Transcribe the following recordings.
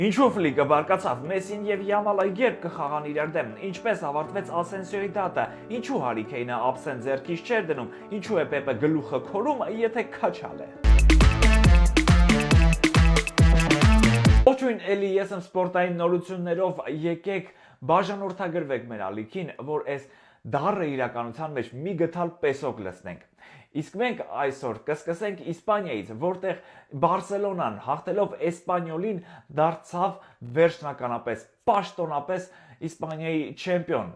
Ինչու Ֆլիկը բարկացավ Մեսին եւ Յամալը երբ կխաղան իրար դեմ, ինչպես ավարտվեց Ասենսիոյի դատը, ինչու Հարի Քեյնը աբսենտ ձեռքից չէր դնում, ինչու է Պեպը գլուխը քորում, եթե քաչալ է։ Ողջույն, էլի ես եմ սպորտային նորություններով, եկեք բաժանորդագրվեք մեր ալիքին, որ այս դառը իրականության մեջ մի գտալ պեսոկ լցնենք։ Իսկ մենք այսօր կսկսենք Իսպանիայից, որտեղ Բարսելոնան հաղթելով Էսպանյոլին դարձավ վերջնականապես, պաշտոնապես Իսպանիայի չեմպիոն։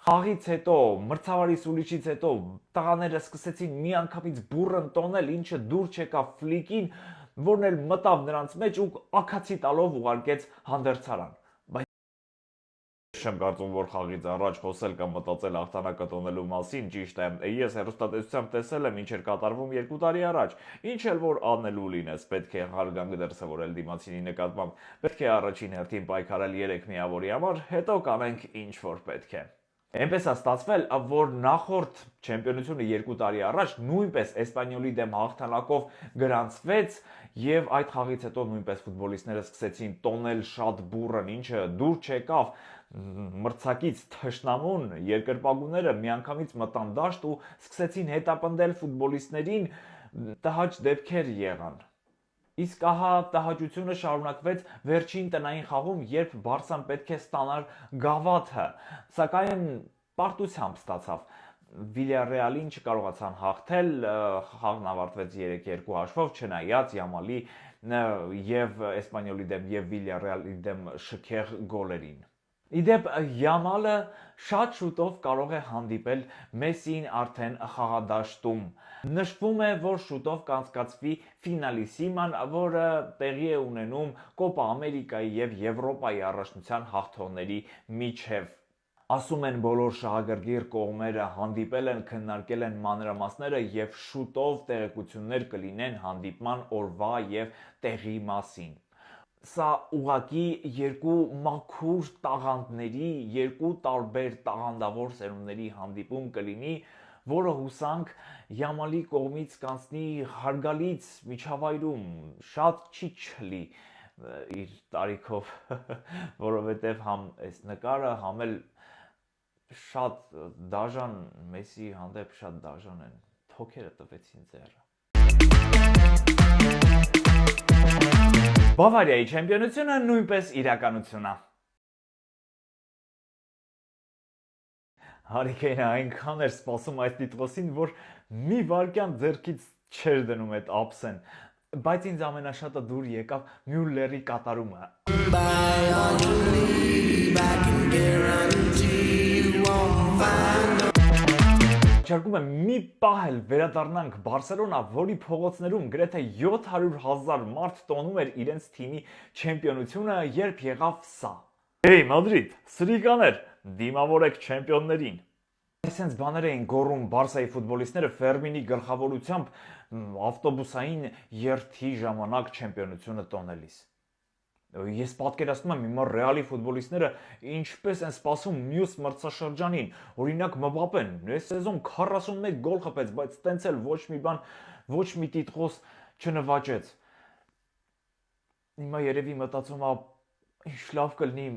Խաղից հետո, մրցավարի սուլիչից հետո տղաները սկսեցին միանգամից բուռն տոնել, ինչը դուր չեկավ Ֆլիկին, որն էլ մտավ նրանց մեջ ու աքացի տալով ուղարկեց հանդերձարան։ Չեմ կարծում, որ խաղից առաջ խոսել կամ մտածել հաղթանակը տոնելու մասին, ճիշտ է, ես հեռուստատեսությամբ տեսել եմ ինչ էր կատարվում 2 տարի առաջ, ինչ էլ որ անելու լինես, պետք է հարգանք դրսևորել դիմացինի նկատմամբ, պետք է առաջին հերթին պայքարել 3 միավորի համար, հետո կանենք ինչ որ պետք է։ Էնպես է ստացվել, որ նախորդ չեմպիոնությունը 2 տարի առաջ նույնպես Էսպանյոլի դեմ հաղթանակով գրանցվեց եւ այդ խաղից հետո նույնպես ֆուտբոլիստները սկսեցին տոնել շատ բուռն, ինչը դուր չեկավ մրցակից թշնամուն երկրպագուները միանգամից մտան դաշտ ու սկսեցին հետապնդել ֆուտբոլիստներին, տհաճ դեպքեր եղան։ Իսկ ահա տհաճությունը շարունակվեց վերջին տնային խաղում, երբ Բարսան պետք է ստանար գավաթը, սակայն պարտությամբ ստացավ։ Վիլյարեալին չկարողացան հաղթել, խաղն ավարտվեց 3-2 հաշվով, չնայած Յամալի եւ Էսպանյոլի դեմ եւ Վիլյարեալի դեմ շքեղ գոլերին։ Իդեպ Յամալը շատ շուտով կարող է հանդիպել Մեսիին արդեն խաղադաշտում։ Նշվում է, որ շուտով կանցկացվի ֆինալիսիման, որը տեղի է ունենում Կոպա Ամերիկայի եւ Եվրոպայի առաջնության հաղթողների միջև։ Ասում են բոլոր շահագրգիռ կողմերը հանդիպել են, քննարկել են մանրամասները եւ շուտով տեղեկություններ կլինեն հանդիպման օրվա եւ տեղի մասին։ Սա ուղղակի երկու մաքուր տաղանդների, երկու տարբեր տաղանդավոր սերունդների հանդիպում կլինի, որը հուսանք Յամալի կողմից կանցնի հարգալից միջավայրում, շատ չի չլի իր տարիքով, որովհետև համ այս նկարը, համ էլ շատ դաժան Մեսի հանդեպ շատ դաժան են, թոքերը տվեցին ձեռը։ Բավարիայի չեմպիոնությունը նույնպես իրականություն է։ Հարի Քեյնը այնքան էր սպասում այդ տիտղոսին, որ մի վայրկյան ձեռքից չէր դնում այդ ափսեն, բայց ինձ ամենաշատը դուր եկավ Մյուլլերի կատարումը։ Չարկում եմ մի պահ էլ վերադառնանք Բարսելոնա, որի փողոցներում գրեթե 700,000 մարդ տոնում էր իրենց թիմի չեմպիոնությունը, երբ եղավ սա։ Հեյ Մադրիդ, սրիկաներ, դիմավորեք չեմպիոններին։ Այսենց բաներ էին գոռում Բարսայի ֆուտբոլիստները Ֆերմինի գլխավորությամբ ավտոբուսային երթի ժամանակ չեմպիոնությունը տոնելիս։ Ես պատկերացնում եմ հիմա Ռեալի ֆուտբոլիստները ինչպես են սպասում մյուս մրցաշրջանին, օրինակ Մբապեն, այս սեզոն 41 գոլ խփեց, բայց տենց էլ ոչ մի բան, ոչ մի տիտղոս չնվաճեց։ Հիմա երևի մտածում եմ, ինչ լավ կլինի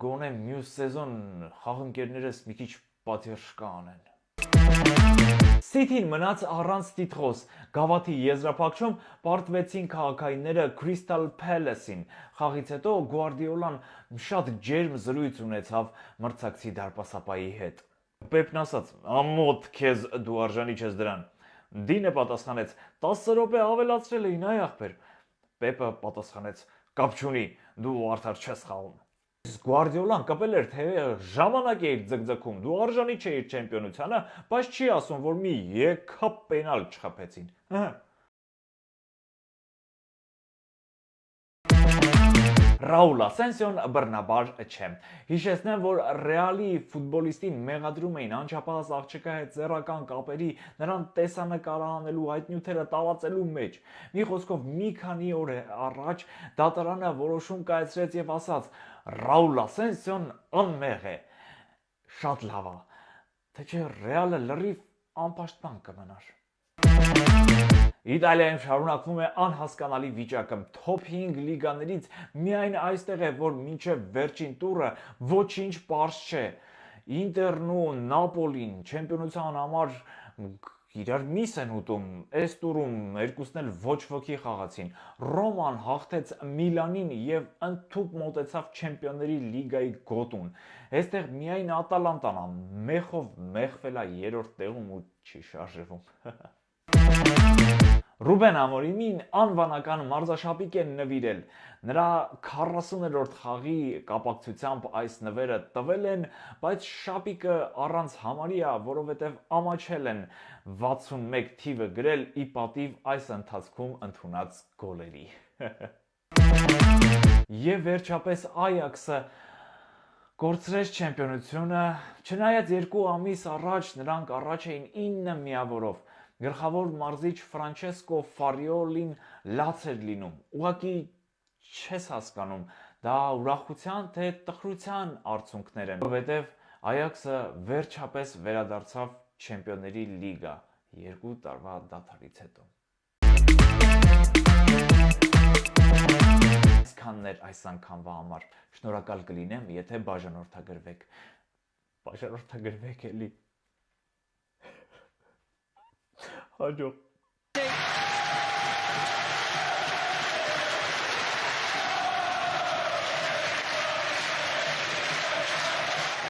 գոնե մյուս սեզոն խաղընկերներս մի քիչ պատերժկա անեն։ Սիթին մնաց առանց տիտղոս, գավաթի եզրափակչում պարտվեցին քաղաքայինները Crystal Palace-ին, խաղից հետո Գուարդիոլան շատ ջերմ զրույց ունեցավ մրցակցի դարպասապայի հետ։ Պեպն ասաց, ամոթ քեզ դու արժանի չես դրան։ Դինը պատասխանեց, 10 րոպե ավելացրել էին այ ախպեր։ Պեպը պատասխանեց, կապ չունի, դու արդար չես խաղում։ Գուարդիոլան կպել էր, թե ժամանակ էիր ձգձգում, դու արժանի չէիր չեմպիոնությանը, բայց չի ասում, որ մի եկապ պենալ չխփեցին։ Ռաուլ Ասենսիոն բռնաբար չէ։ Հիշեցնեմ, որ Ռեալի ֆուտբոլիստին մեղադրում էին անչափահաս աղջկա հետ ձեռական կապերի, նրան տեսանկարահանելու, այդ նյութերը տարածելու մեջ։ Մի խոսքով մի քանի օր առաջ դատարանը որոշում կայացրեց եւ ասաց. Ռաուլ Ասենսիոն անմեղ է։ Շատ լավ է, թե չէ Ռեալը լրիվ անպաշտպան կմնար։ Իտալիայում շարունակվում է անհասկանալի վիճակը։ Top 5 լիգաներից միայն այստեղ է, որ մինչև վերջին տուրը ոչինչ պարզ չէ։ Ինտերն ու Նապոլին չեմպիոնության համար իրար միս են ուտում, այս տուրում երկուսն էլ ոչ ոքի խաղացին։ Ռոման հաղթեց Միլանին եւ ընդཐུպ մոտեցավ Չեմպիոնների լիգայի գոտուն։ Այստեղ միայն Ատալանտան է մեխով մեխվել է երրորդ տեղում ու չի շարժվում։ Ռուբեն Ամորիմին անվանական մարզաշապիկ են նվիրել։ Նրա 40-րդ խաղի կապակցությամբ այս նվերը տվել են, բայց շապիկը առանց համարյա, որովհետև ամաչել են 61 թիվը գրել ի պատիվ այս ընթացքում ընդունած գոլերի։ Եվ վերջապես Այաքսը կորցրեց չեմպիոնությունը, չնայած 2 ամիս առաջ նրանք առաջ էին 9 միավորով։ Գլխավոր մարզիչ Ֆրանչեսկո Ֆարիոլին լաց էր լինում։ Ուղղակի չես հասկանում, դա ուրախության թե տխրության արդյունքներ են, որովհետև Այաքսը վերջապես վերադարձավ Չեմպիոնների լիգա 2 տարվա դադարից հետո։ Այսքանն էր այս անգամվա համար։ Շնորհակալ կլինեմ, եթե բաժանորդագրվեք։ Բաժանորդագրվեք էլի։ Հաջող